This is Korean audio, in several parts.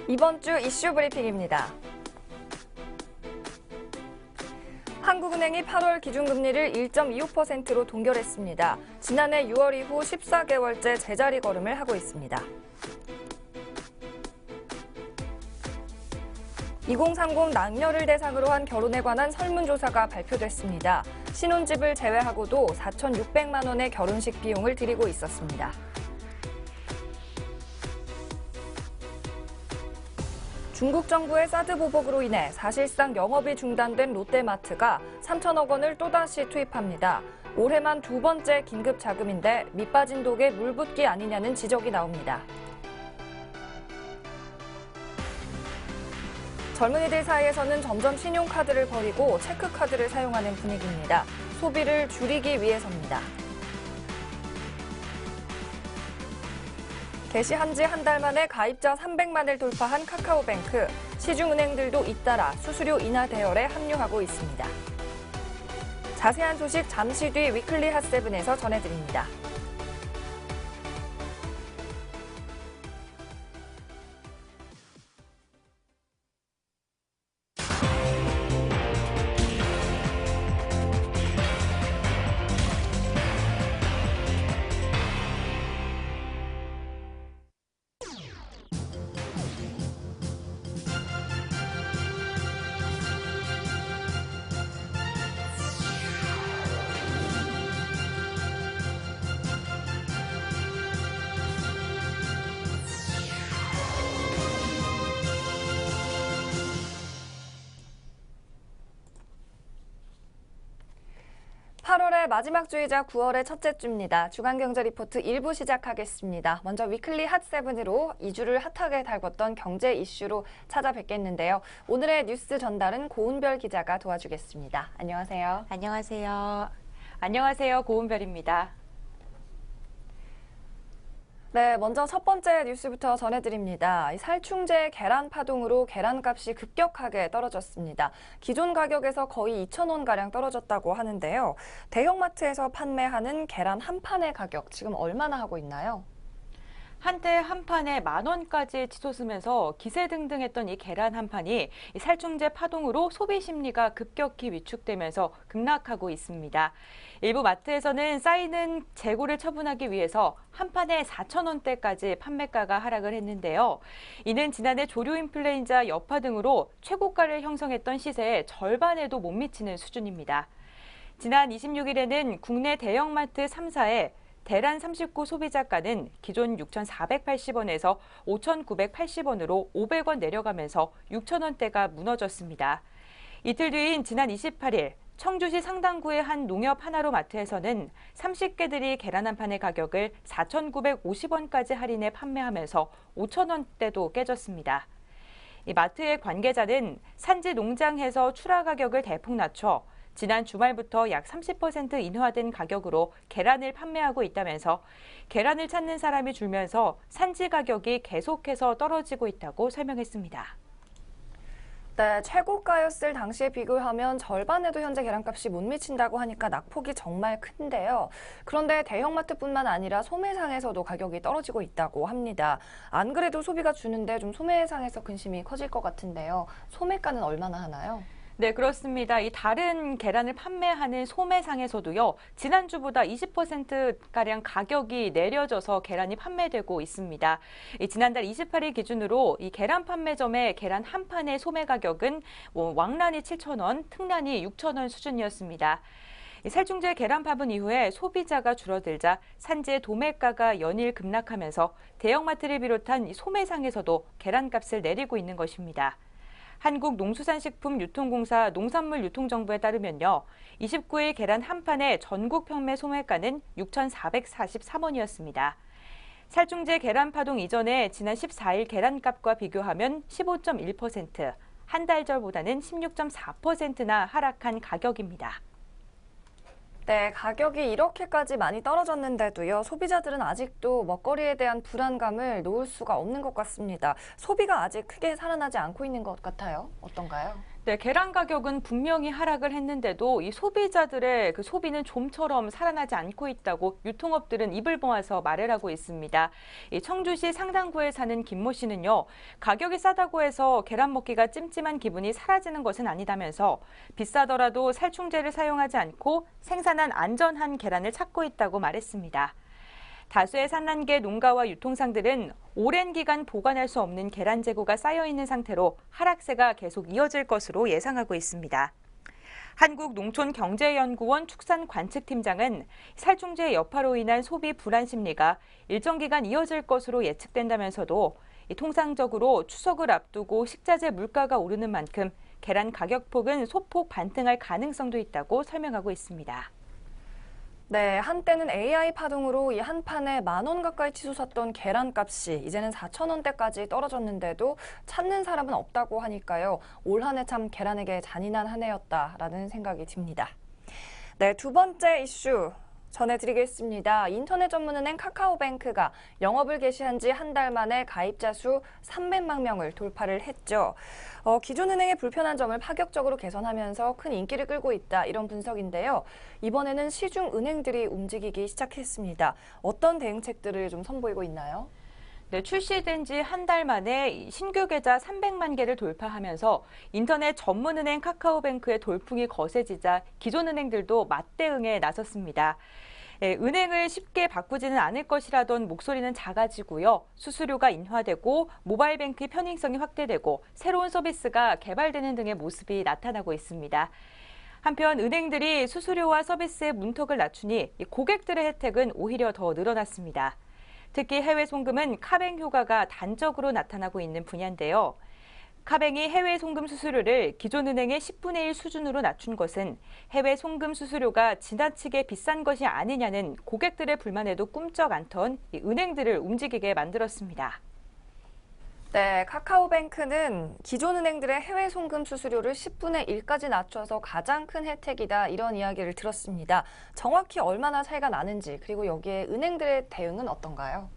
이번 주 이슈 브리핑입니다. 한국은행이 8월 기준금리를 1.25%로 동결했습니다. 지난해 6월 이후 14개월째 제자리 걸음을 하고 있습니다. 2030 남녀를 대상으로 한 결혼에 관한 설문조사가 발표됐습니다. 신혼집을 제외하고도 4,600만 원의 결혼식 비용을 들이고 있었습니다. 중국 정부의 사드 보복으로 인해 사실상 영업이 중단된 롯데마트가 3천억 원을 또다시 투입합니다. 올해만 두 번째 긴급 자금인데 밑빠진 독에 물 붓기 아니냐는 지적이 나옵니다. 젊은이들 사이에서는 점점 신용카드를 버리고 체크카드를 사용하는 분위기입니다. 소비를 줄이기 위해서입니다. 개시한 지 한 달 만에 가입자 300만을 돌파한 카카오뱅크. 시중은행들도 잇따라 수수료 인하 대열에 합류하고 있습니다. 자세한 소식 잠시 뒤 위클리 핫세븐에서 전해드립니다. 마지막 주이자 9월의 첫째 주입니다. 주간경제 리포트 1부 시작하겠습니다. 먼저 위클리 핫세븐으로 2주를 핫하게 달궜던 경제 이슈로 찾아뵙겠는데요. 오늘의 뉴스 전달은 고은별 기자가 도와주겠습니다. 안녕하세요. 안녕하세요. 안녕하세요. 고은별입니다. 네, 먼저 첫 번째 뉴스부터 전해드립니다. 살충제 계란 파동으로 계란값이 급격하게 떨어졌습니다. 기존 가격에서 거의 2,000원가량 떨어졌다고 하는데요. 대형마트에서 판매하는 계란 한 판의 가격 지금 얼마나 하고 있나요? 한때 한 판에 10,000원까지 치솟으면서 기세등등했던 이 계란 한 판이 살충제 파동으로 소비 심리가 급격히 위축되면서 급락하고 있습니다. 일부 마트에서는 쌓이는 재고를 처분하기 위해서 한 판에 4,000원대까지 판매가가 하락을 했는데요. 이는 지난해 조류 인플루엔자 여파 등으로 최고가를 형성했던 시세의 절반에도 못 미치는 수준입니다. 지난 26일에는 국내 대형마트 3사의 대란 39 소비자가는 기존 6,480원에서 5,980원으로 500원 내려가면서 6,000원대가 무너졌습니다. 이틀 뒤인 지난 28일 청주시 상당구의 한 농협 하나로 마트에서는 30개들이 계란 한 판의 가격을 4,950원까지 할인해 판매하면서 5,000원대도 깨졌습니다. 이 마트의 관계자는 산지 농장에서 출하 가격을 대폭 낮춰 지난 주말부터 약 30% 인하된 가격으로 계란을 판매하고 있다면서 계란을 찾는 사람이 줄면서 산지 가격이 계속해서 떨어지고 있다고 설명했습니다. 네, 최고가였을 당시에 비교하면 절반에도 현재 계란값이 못 미친다고 하니까 낙폭이 정말 큰데요. 그런데 대형마트뿐만 아니라 소매상에서도 가격이 떨어지고 있다고 합니다. 안 그래도 소비가 주는데 좀 소매상에서 근심이 커질 것 같은데요. 소매가는 얼마나 하나요? 네, 그렇습니다. 이 다른 계란을 판매하는 소매상에서도요, 지난주보다 20%가량 가격이 내려져서 계란이 판매되고 있습니다. 지난달 28일 기준으로 이 계란 판매점의 계란 한 판의 소매 가격은 왕란이 7,000원, 특란이 6,000원 수준이었습니다. 살충제 계란 파분 이후에 소비자가 줄어들자 산지의 도매가가 연일 급락하면서 대형마트를 비롯한 소매상에서도 계란값을 내리고 있는 것입니다. 한국농수산식품유통공사 농산물유통정보에 따르면요. 29일 계란 한 판의 전국 판매 소매가는 6,443원이었습니다. 살충제 계란 파동 이전에 지난 14일 계란값과 비교하면 15.1%, 한 달 전보다는 16.4%나 하락한 가격입니다. 네, 가격이 이렇게까지 많이 떨어졌는데도요, 소비자들은 아직도 먹거리에 대한 불안감을 놓을 수가 없는 것 같습니다. 소비가 아직 크게 살아나지 않고 있는 것 같아요. 어떤가요? 네, 계란 가격은 분명히 하락을 했는데도 이 소비자들의 그 소비는 좀처럼 살아나지 않고 있다고 유통업들은 입을 모아서 말을 하고 있습니다. 이 청주시 상당구에 사는 김모 씨는요, 가격이 싸다고 해서 계란 먹기가 찜찜한 기분이 사라지는 것은 아니다면서 비싸더라도 살충제를 사용하지 않고 생산한 안전한 계란을 찾고 있다고 말했습니다. 다수의 산란계 농가와 유통상들은 오랜 기간 보관할 수 없는 계란 재고가 쌓여 있는 상태로 하락세가 계속 이어질 것으로 예상하고 있습니다. 한국농촌경제연구원 축산관측팀장은 살충제 여파로 인한 소비 불안 심리가 일정 기간 이어질 것으로 예측된다면서도 통상적으로 추석을 앞두고 식자재 물가가 오르는 만큼 계란 가격폭은 소폭 반등할 가능성도 있다고 설명하고 있습니다. 네, 한때는 AI 파동으로 이 한 판에 10,000원 가까이 치솟았던 계란값이 이제는 4,000원대까지 떨어졌는데도 찾는 사람은 없다고 하니까요. 올 한 해 참 계란에게 잔인한 한 해였다라는 생각이 듭니다. 네, 두 번째 이슈 전해드리겠습니다. 인터넷 전문은행 카카오뱅크가 영업을 개시한 지 한 달 만에 가입자 수 300만 명을 돌파를 했죠. 기존 은행의 불편한 점을 파격적으로 개선하면서 큰 인기를 끌고 있다, 이런 분석인데요. 이번에는 시중 은행들이 움직이기 시작했습니다. 어떤 대응책들을 좀 선보이고 있나요? 네, 출시된 지 한 달 만에 신규 계좌 300만 개를 돌파하면서 인터넷 전문은행 카카오뱅크의 돌풍이 거세지자 기존 은행들도 맞대응에 나섰습니다. 은행을 쉽게 바꾸지는 않을 것이라던 목소리는 작아지고요. 수수료가 인하되고 모바일 뱅크의 편의성이 확대되고 새로운 서비스가 개발되는 등의 모습이 나타나고 있습니다. 한편 은행들이 수수료와 서비스의 문턱을 낮추니 고객들의 혜택은 오히려 더 늘어났습니다. 특히 해외 송금은 카뱅 효과가 단적으로 나타나고 있는 분야인데요. 카뱅이 해외 송금 수수료를 기존 은행의 10분의 1 수준으로 낮춘 것은 해외 송금 수수료가 지나치게 비싼 것이 아니냐는 고객들의 불만에도 꿈쩍 않던 은행들을 움직이게 만들었습니다. 네, 카카오뱅크는 기존 은행들의 해외 송금 수수료를 10분의 1까지 낮춰서 가장 큰 혜택이다, 이런 이야기를 들었습니다. 정확히 얼마나 차이가 나는지, 그리고 여기에 은행들의 대응은 어떤가요?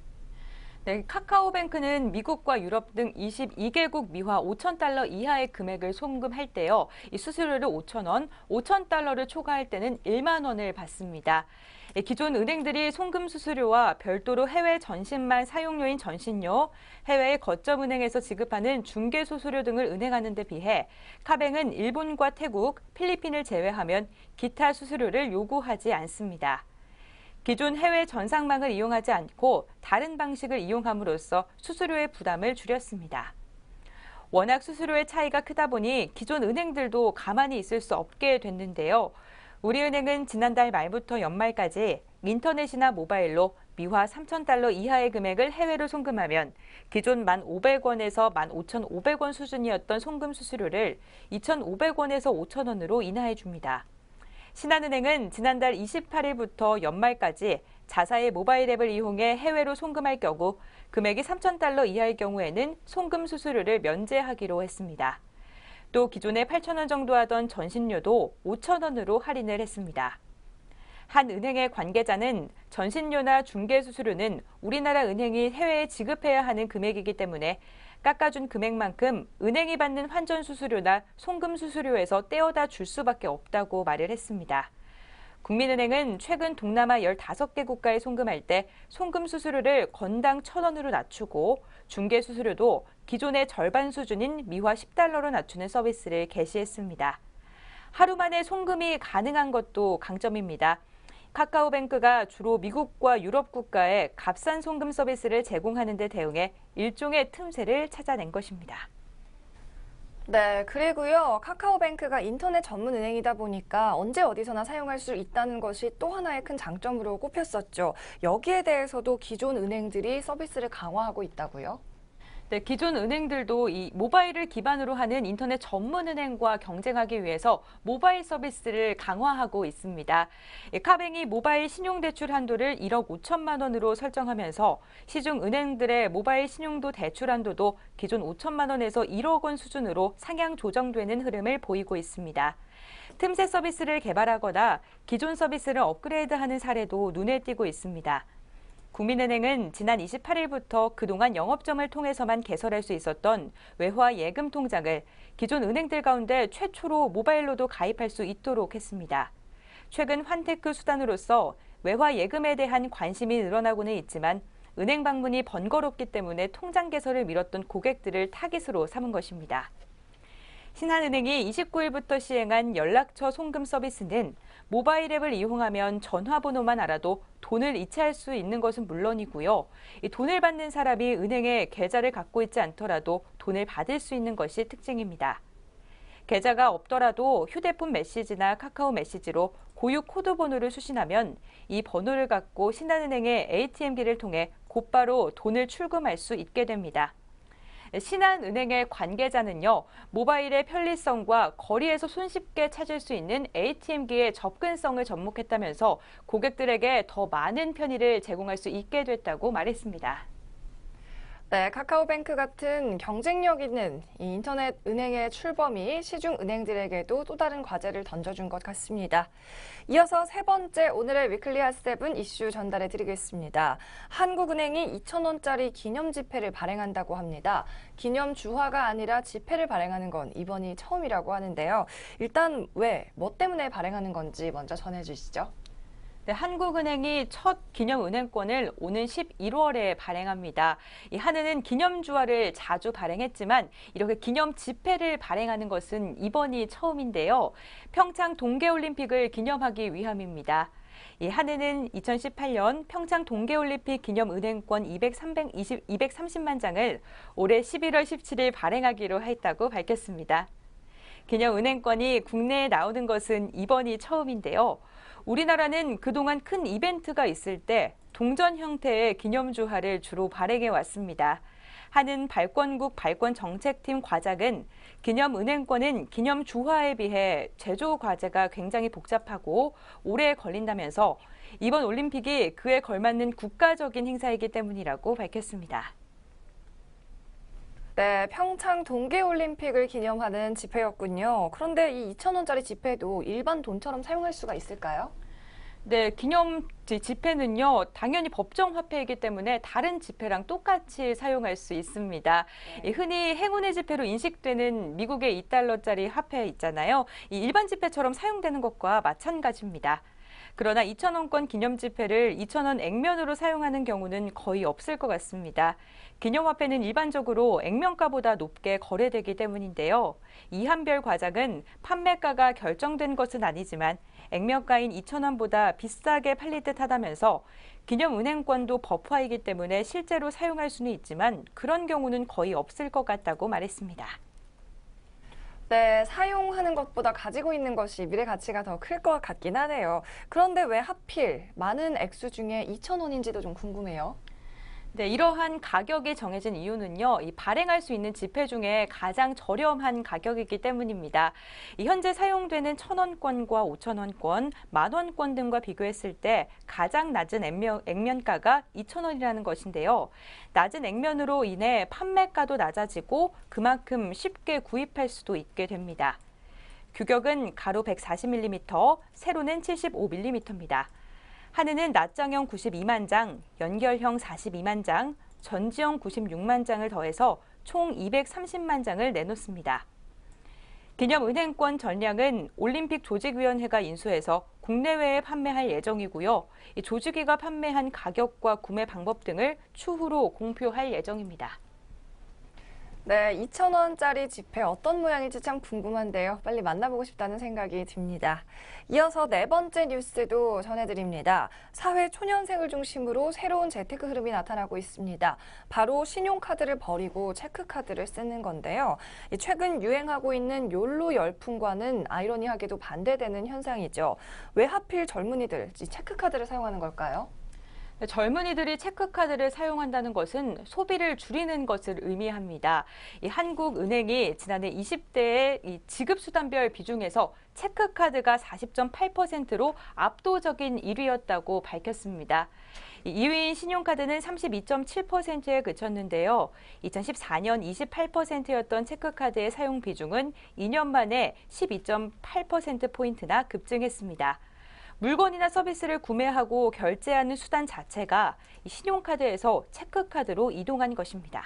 네, 카카오뱅크는 미국과 유럽 등 22개국 미화 5,000달러 이하의 금액을 송금할 때요, 이 수수료를 5,000원, 5,000달러를 초과할 때는 1만 원을 받습니다. 기존 은행들이 송금 수수료와 별도로 해외 전신만 사용료인 전신료, 해외의 거점 은행에서 지급하는 중개 수수료 등을 은행하는 데 비해 카뱅은 일본과 태국, 필리핀을 제외하면 기타 수수료를 요구하지 않습니다. 기존 해외 전상망을 이용하지 않고 다른 방식을 이용함으로써 수수료의 부담을 줄였습니다. 워낙 수수료의 차이가 크다 보니 기존 은행들도 가만히 있을 수 없게 됐는데요. 우리은행은 지난달 말부터 연말까지 인터넷이나 모바일로 미화 3,000달러 이하의 금액을 해외로 송금하면 기존 1,500원에서 15,500원 수준이었던 송금 수수료를 2,500원에서 5,000원으로 인하해 줍니다. 신한은행은 지난달 28일부터 연말까지 자사의 모바일 앱을 이용해 해외로 송금할 경우 금액이 3,000달러 이하의 경우에는 송금 수수료를 면제하기로 했습니다. 또 기존에 8,000원 정도 하던 전신료도 5,000원으로 할인을 했습니다. 한 은행의 관계자는 전신료나 중개 수수료는 우리나라 은행이 해외에 지급해야 하는 금액이기 때문에 깎아준 금액만큼 은행이 받는 환전 수수료나 송금 수수료에서 떼어다 줄 수밖에 없다고 말을 했습니다. 국민은행은 최근 동남아 15개 국가에 송금할 때 송금 수수료를 건당 1,000원으로 낮추고 중개 수수료도 기존의 절반 수준인 미화 10달러로 낮추는 서비스를 개시했습니다. 하루 만에 송금이 가능한 것도 강점입니다. 카카오뱅크가 주로 미국과 유럽 국가에 값싼 송금 서비스를 제공하는 데 대응해 일종의 틈새를 찾아낸 것입니다. 네, 그리고요, 카카오뱅크가 인터넷 전문 은행이다 보니까 언제 어디서나 사용할 수 있다는 것이 또 하나의 큰 장점으로 꼽혔었죠. 여기에 대해서도 기존 은행들이 서비스를 강화하고 있다고요? 네, 기존 은행들도 이 모바일을 기반으로 하는 인터넷 전문 은행과 경쟁하기 위해서 모바일 서비스를 강화하고 있습니다. 카뱅이 모바일 신용대출 한도를 1억 5천만 원으로 설정하면서 시중 은행들의 모바일 신용도 대출 한도도 기존 5천만 원에서 1억 원 수준으로 상향 조정되는 흐름을 보이고 있습니다. 틈새 서비스를 개발하거나 기존 서비스를 업그레이드하는 사례도 눈에 띄고 있습니다. 국민은행은 지난 28일부터 그동안 영업점을 통해서만 개설할 수 있었던 외화 예금 통장을 기존 은행들 가운데 최초로 모바일로도 가입할 수 있도록 했습니다. 최근 환테크 수단으로서 외화 예금에 대한 관심이 늘어나고는 있지만 은행 방문이 번거롭기 때문에 통장 개설을 미뤘던 고객들을 타깃으로 삼은 것입니다. 신한은행이 29일부터 시행한 연락처 송금 서비스는 모바일 앱을 이용하면 전화번호만 알아도 돈을 이체할 수 있는 것은 물론이고요. 이 돈을 받는 사람이 은행에 계좌를 갖고 있지 않더라도 돈을 받을 수 있는 것이 특징입니다. 계좌가 없더라도 휴대폰 메시지나 카카오 메시지로 고유 코드 번호를 수신하면 이 번호를 갖고 신한은행의 ATM기를 통해 곧바로 돈을 출금할 수 있게 됩니다. 신한은행의 관계자는요, 모바일의 편리성과 거리에서 손쉽게 찾을 수 있는 ATM기의 접근성을 접목했다면서 고객들에게 더 많은 편의를 제공할 수 있게 됐다고 말했습니다. 네, 카카오뱅크 같은 경쟁력 있는 이 인터넷 은행의 출범이 시중 은행들에게도 또 다른 과제를 던져준 것 같습니다. 이어서 세 번째 오늘의 위클리 핫7 이슈 전달해 드리겠습니다. 한국은행이 2,000원짜리 기념 지폐를 발행한다고 합니다. 기념 주화가 아니라 지폐를 발행하는 건 이번이 처음이라고 하는데요. 일단 뭐 때문에 발행하는 건지 먼저 전해 주시죠. 네, 한국은행이 첫 기념은행권을 오는 11월에 발행합니다. 이 한은은 기념주화를 자주 발행했지만 이렇게 기념 지폐를 발행하는 것은 이번이 처음인데요. 평창 동계올림픽을 기념하기 위함입니다. 이 한은은 2018년 평창 동계올림픽 기념은행권 230만 장을 올해 11월 17일 발행하기로 했다고 밝혔습니다. 기념은행권이 국내에 나오는 것은 이번이 처음인데요. 우리나라는 그동안 큰 이벤트가 있을 때 동전 형태의 기념주화를 주로 발행해 왔습니다. 한은 발권국 발권정책팀 과장은 기념은행권은 기념주화에 비해 제조 과제가 굉장히 복잡하고 오래 걸린다면서 이번 올림픽이 그에 걸맞는 국가적인 행사이기 때문이라고 밝혔습니다. 네, 평창 동계올림픽을 기념하는 지폐였군요. 그런데 이 2,000원짜리 지폐도 일반 돈처럼 사용할 수가 있을까요? 네, 기념 지폐는요, 당연히 법정 화폐이기 때문에 다른 지폐랑 똑같이 사용할 수 있습니다. 네. 흔히 행운의 지폐로 인식되는 미국의 2달러짜리 화폐 있잖아요. 이 일반 지폐처럼 사용되는 것과 마찬가지입니다. 그러나 2,000원권 기념 지폐를 2,000원 액면으로 사용하는 경우는 거의 없을 것 같습니다. 기념화폐는 일반적으로 액면가보다 높게 거래되기 때문인데요. 이한별 과장은 판매가가 결정된 것은 아니지만 액면가인 2,000원보다 비싸게 팔릴 듯 하다면서 기념은행권도 버프화이기 때문에 실제로 사용할 수는 있지만 그런 경우는 거의 없을 것 같다고 말했습니다. 네, 사용하는 것보다 가지고 있는 것이 미래 가치가 더 클 것 같긴 하네요. 그런데 왜 하필 많은 액수 중에 2,000원인지도 좀 궁금해요. 네, 이러한 가격이 정해진 이유는요, 이 발행할 수 있는 지폐 중에 가장 저렴한 가격이기 때문입니다. 현재 사용되는 1,000원권과 5,000원권, 만원권 등과 비교했을 때 가장 낮은 액면가가 2,000원이라는 것인데요. 낮은 액면으로 인해 판매가도 낮아지고 그만큼 쉽게 구입할 수도 있게 됩니다. 규격은 가로 140mm, 세로는 75mm입니다. 한은은 낱장형 92만 장, 연결형 42만 장, 전지형 96만 장을 더해서 총 230만 장을 내놓습니다. 기념은행권 전량은 올림픽 조직위원회가 인수해서 국내외에 판매할 예정이고요. 이 조직위가 판매한 가격과 구매 방법 등을 추후로 공표할 예정입니다. 네, 2,000원짜리 지폐 어떤 모양일지 참 궁금한데요. 빨리 만나보고 싶다는 생각이 듭니다. 이어서 네 번째 뉴스도 전해드립니다. 사회 초년생을 중심으로 새로운 재테크 흐름이 나타나고 있습니다. 바로 신용카드를 버리고 체크카드를 쓰는 건데요. 최근 유행하고 있는 욜로 열풍과는 아이러니하게도 반대되는 현상이죠. 왜 하필 젊은이들 이 체크카드를 사용하는 걸까요? 젊은이들이 체크카드를 사용한다는 것은 소비를 줄이는 것을 의미합니다. 이 한국은행이 지난해 20대의 이 지급수단별 비중에서 체크카드가 40.8%로 압도적인 1위였다고 밝혔습니다. 2위인 신용카드는 32.7%에 그쳤는데요. 2014년 28%였던 체크카드의 사용 비중은 2년 만에 12.8%포인트나 급증했습니다. 물건이나 서비스를 구매하고 결제하는 수단 자체가 이 신용카드에서 체크카드로 이동한 것입니다.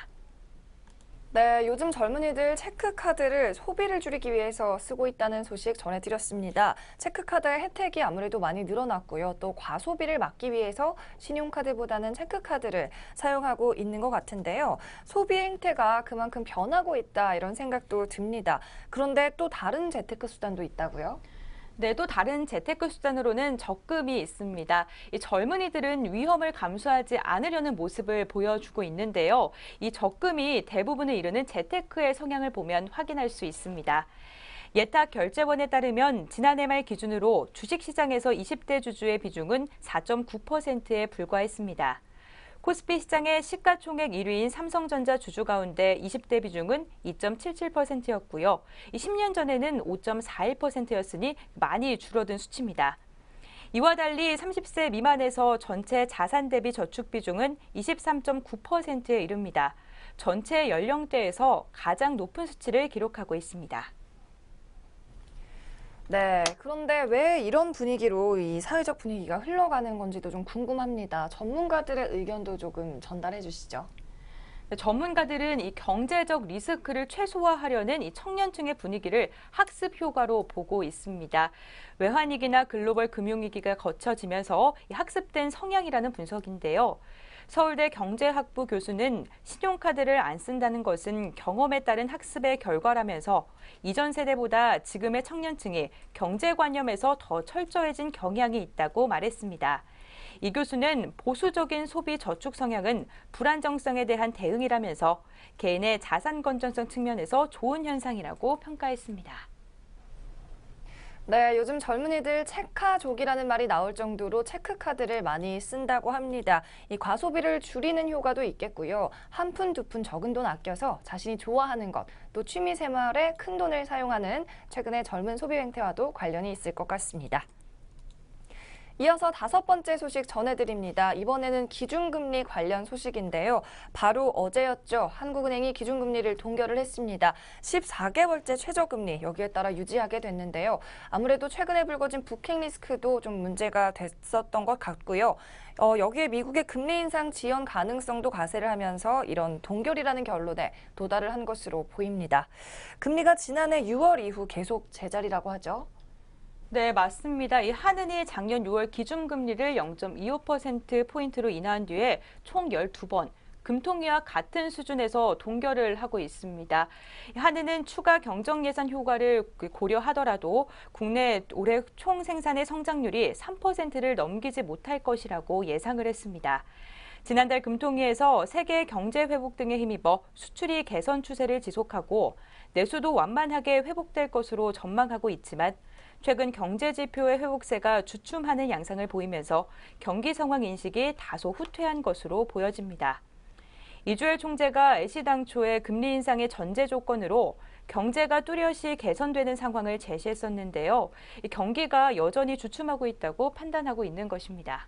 네, 요즘 젊은이들 체크카드를 소비를 줄이기 위해서 쓰고 있다는 소식 전해드렸습니다. 체크카드의 혜택이 아무래도 많이 늘어났고요. 또 과소비를 막기 위해서 신용카드보다는 체크카드를 사용하고 있는 것 같은데요. 소비 행태가 그만큼 변하고 있다 이런 생각도 듭니다. 그런데 또 다른 재테크 수단도 있다고요? 네, 또 다른 재테크 수단으로는 적금이 있습니다. 이 젊은이들은 위험을 감수하지 않으려는 모습을 보여주고 있는데요. 이 적금이 대부분을 이루는 재테크의 성향을 보면 확인할 수 있습니다. 예탁결제원에 따르면 지난해 말 기준으로 주식시장에서 20대 주주의 비중은 4.9%에 불과했습니다. 코스피 시장의 시가총액 1위인 삼성전자 주주 가운데 20대 비중은 2.77%였고요. 10년 전에는 5.41%였으니 많이 줄어든 수치입니다. 이와 달리 30세 미만에서 전체 자산 대비 저축 비중은 23.9%에 이릅니다. 전체 연령대에서 가장 높은 수치를 기록하고 있습니다. 네, 그런데 왜 이런 분위기로 이 사회적 분위기가 흘러가는 건지도 좀 궁금합니다. 전문가들의 의견도 조금 전달해 주시죠. 전문가들은 이 경제적 리스크를 최소화하려는 이 청년층의 분위기를 학습 효과로 보고 있습니다. 외환위기나 글로벌 금융위기가 거쳐지면서 이 학습된 성향이라는 분석인데요. 서울대 경제학부 교수는 신용카드를 안 쓴다는 것은 경험에 따른 학습의 결과라면서 이전 세대보다 지금의 청년층이 경제관념에서 더 철저해진 경향이 있다고 말했습니다. 이 교수는 보수적인 소비 저축 성향은 불안정성에 대한 대응이라면서 개인의 자산 건전성 측면에서 좋은 현상이라고 평가했습니다. 네, 요즘 젊은이들 체카족이라는 말이 나올 정도로 체크카드를 많이 쓴다고 합니다. 이 과소비를 줄이는 효과도 있겠고요. 한 푼, 두 푼 적은 돈 아껴서 자신이 좋아하는 것, 또 취미 생활에 큰 돈을 사용하는 최근의 젊은 소비 행태와도 관련이 있을 것 같습니다. 이어서 5번째 소식 전해드립니다. 이번에는 기준금리 관련 소식인데요. 바로 어제였죠. 한국은행이 기준금리를 동결을 했습니다. 14개월째 최저금리 여기에 따라 유지하게 됐는데요. 아무래도 최근에 불거진 북핵 리스크도 좀 문제가 됐었던 것 같고요. 여기에 미국의 금리 인상 지연 가능성도 가세를 하면서 이런 동결이라는 결론에 도달을 한 것으로 보입니다. 금리가 지난해 6월 이후 계속 제자리라고 하죠. 네, 맞습니다. 이 한은이 작년 6월 기준금리를 0.25%포인트로 인하한 뒤에 총 12번, 금통위와 같은 수준에서 동결을 하고 있습니다. 한은은 추가 경정 예산 효과를 고려하더라도 국내 올해 총 생산의 성장률이 3%를 넘기지 못할 것이라고 예상을 했습니다. 지난달 금통위에서 세계 경제 회복 등에 힘입어 수출이 개선 추세를 지속하고 내수도 완만하게 회복될 것으로 전망하고 있지만 최근 경제 지표의 회복세가 주춤하는 양상을 보이면서 경기 상황 인식이 다소 후퇴한 것으로 보여집니다. 이주열 총재가 애시당초의 금리 인상의 전제 조건으로 경제가 뚜렷이 개선되는 상황을 제시했었는데요. 이 경기가 여전히 주춤하고 있다고 판단하고 있는 것입니다.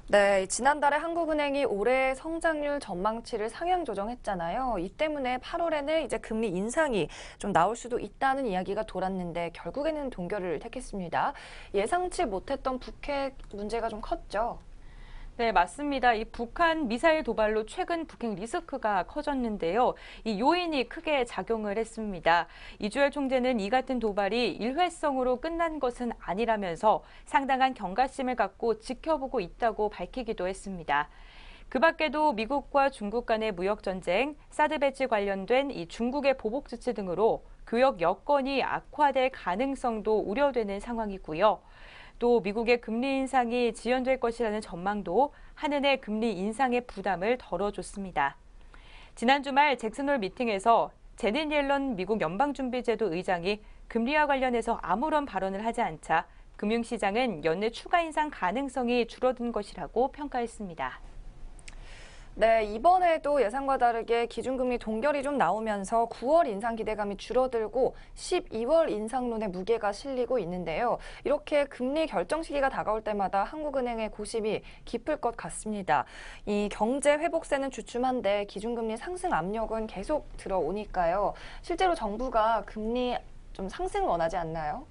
네, 지난달에 한국은행이 올해 성장률 전망치를 상향 조정했잖아요. 이 때문에 8월에는 이제 금리 인상이 좀 나올 수도 있다는 이야기가 돌았는데 결국에는 동결을 택했습니다. 예상치 못했던 북핵 문제가 좀 컸죠. 네, 맞습니다. 이 북한 미사일 도발로 최근 북핵 리스크가 커졌는데요. 이 요인이 크게 작용을 했습니다. 이주열 총재는 이 같은 도발이 일회성으로 끝난 것은 아니라면서 상당한 경각심을 갖고 지켜보고 있다고 밝히기도 했습니다. 그 밖에도 미국과 중국 간의 무역 전쟁, 사드 배치 관련된 이 중국의 보복 조치 등으로 교역 여건이 악화될 가능성도 우려되는 상황이고요. 또 미국의 금리 인상이 지연될 것이라는 전망도 한은의 금리 인상의 부담을 덜어줬습니다. 지난 주말 잭슨홀 미팅에서 제닛 옐런 미국 연방준비제도 의장이 금리와 관련해서 아무런 발언을 하지 않자 금융시장은 연내 추가 인상 가능성이 줄어든 것이라고 평가했습니다. 네, 이번에도 예상과 다르게 기준금리 동결이 좀 나오면서 9월 인상 기대감이 줄어들고 12월 인상론에 무게가 실리고 있는데요. 이렇게 금리 결정 시기가 다가올 때마다 한국은행의 고심이 깊을 것 같습니다. 이 경제 회복세는 주춤한데 기준금리 상승 압력은 계속 들어오니까요. 실제로 정부가 금리 좀 상승을 원하지 않나요?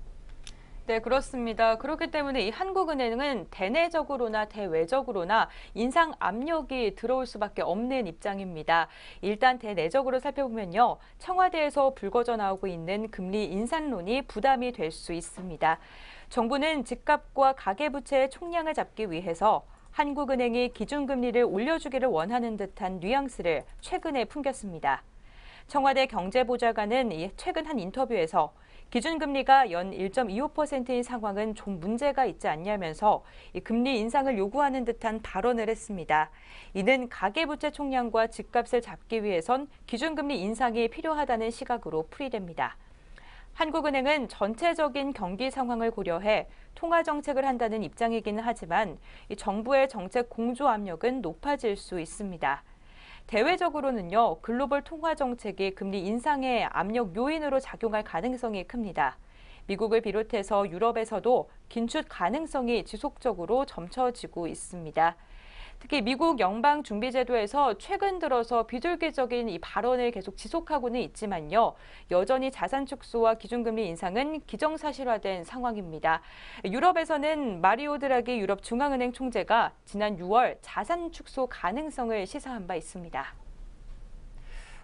네, 그렇습니다. 그렇기 때문에 이 한국은행은 대내적으로나 대외적으로나 인상 압력이 들어올 수밖에 없는 입장입니다. 일단 대내적으로 살펴보면요. 청와대에서 불거져 나오고 있는 금리 인상론이 부담이 될 수 있습니다. 정부는 집값과 가계부채의 총량을 잡기 위해서 한국은행이 기준금리를 올려주기를 원하는 듯한 뉘앙스를 최근에 풍겼습니다. 청와대 경제보좌관은 최근 한 인터뷰에서 기준금리가 연 1.25%인 상황은 좀 문제가 있지 않냐면서 금리 인상을 요구하는 듯한 발언을 했습니다. 이는 가계부채 총량과 집값을 잡기 위해선 기준금리 인상이 필요하다는 시각으로 풀이됩니다. 한국은행은 전체적인 경기 상황을 고려해 통화 정책을 한다는 입장이기는 하지만 정부의 정책 공조 압력은 높아질 수 있습니다. 대외적으로는요, 글로벌 통화 정책이 금리 인상의 압력 요인으로 작용할 가능성이 큽니다. 미국을 비롯해서 유럽에서도 긴축 가능성이 지속적으로 점쳐지고 있습니다. 특히 미국 연방준비제도에서 최근 들어서 비둘기적인 이 발언을 계속 지속하고는 있지만요. 여전히 자산 축소와 기준금리 인상은 기정사실화된 상황입니다. 유럽에서는 마리오 드라기 유럽 중앙은행 총재가 지난 6월 자산 축소 가능성을 시사한 바 있습니다.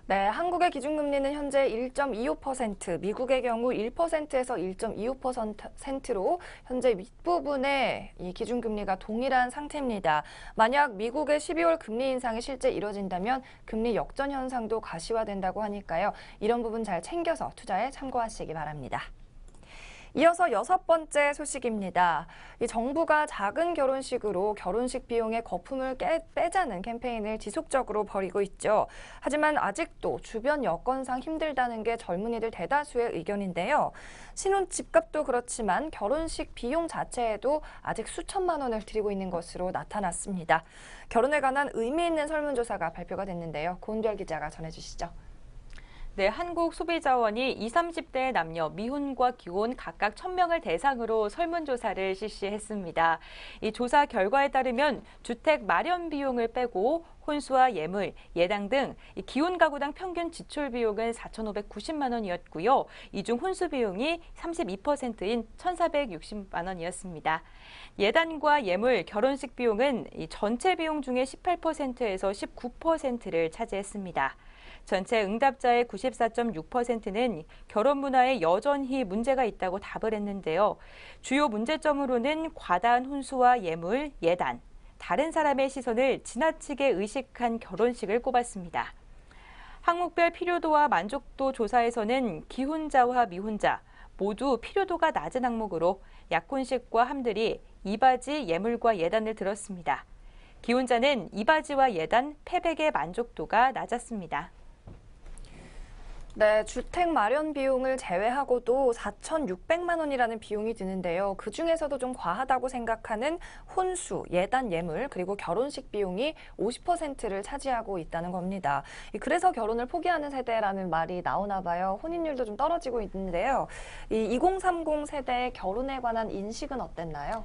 네, 한국의 기준금리는 현재 1.25%, 미국의 경우 1%에서 1.25%로 현재 윗부분에 이 기준금리가 동일한 상태입니다. 만약 미국의 12월 금리 인상이 실제 이뤄진다면 금리 역전 현상도 가시화된다고 하니까요. 이런 부분 잘 챙겨서 투자에 참고하시기 바랍니다. 이어서 6번째 소식입니다. 이 정부가 작은 결혼식으로 결혼식 비용의 거품을 빼자는 캠페인을 지속적으로 벌이고 있죠. 하지만 아직도 주변 여건상 힘들다는 게 젊은이들 대다수의 의견인데요. 신혼 집값도 그렇지만 결혼식 비용 자체에도 아직 수천만 원을 들이고 있는 것으로 나타났습니다. 결혼에 관한 의미 있는 설문조사가 발표가 됐는데요. 고은별 기자가 전해주시죠. 네, 한국소비자원이 20, 30대 남녀 미혼과 기혼 각각 1,000명을 대상으로 설문조사를 실시했습니다. 이 조사 결과에 따르면 주택 마련 비용을 빼고 혼수와 예물, 예당 등 기혼 가구당 평균 지출 비용은 4,590만 원이었고요. 이 중 혼수 비용이 32%인 1,460만 원이었습니다. 예단과 예물, 결혼식 비용은 전체 비용 중에 18%에서 19%를 차지했습니다. 전체 응답자의 94.6%는 결혼 문화에 여전히 문제가 있다고 답을 했는데요. 주요 문제점으로는 과다한 혼수와 예물, 예단, 다른 사람의 시선을 지나치게 의식한 결혼식을 꼽았습니다. 항목별 필요도와 만족도 조사에서는 기혼자와 미혼자 모두 필요도가 낮은 항목으로 약혼식과 함들이 이바지, 예물과 예단을 들었습니다. 기혼자는 이바지와 예단, 패백의 만족도가 낮았습니다. 네, 주택 마련 비용을 제외하고도 4,600만 원이라는 비용이 드는데요. 그중에서도 좀 과하다고 생각하는 혼수, 예단 예물, 그리고 결혼식 비용이 50%를 차지하고 있다는 겁니다. 그래서 결혼을 포기하는 세대라는 말이 나오나 봐요. 혼인율도 좀 떨어지고 있는데요. 이 2030 세대의 결혼에 관한 인식은 어땠나요?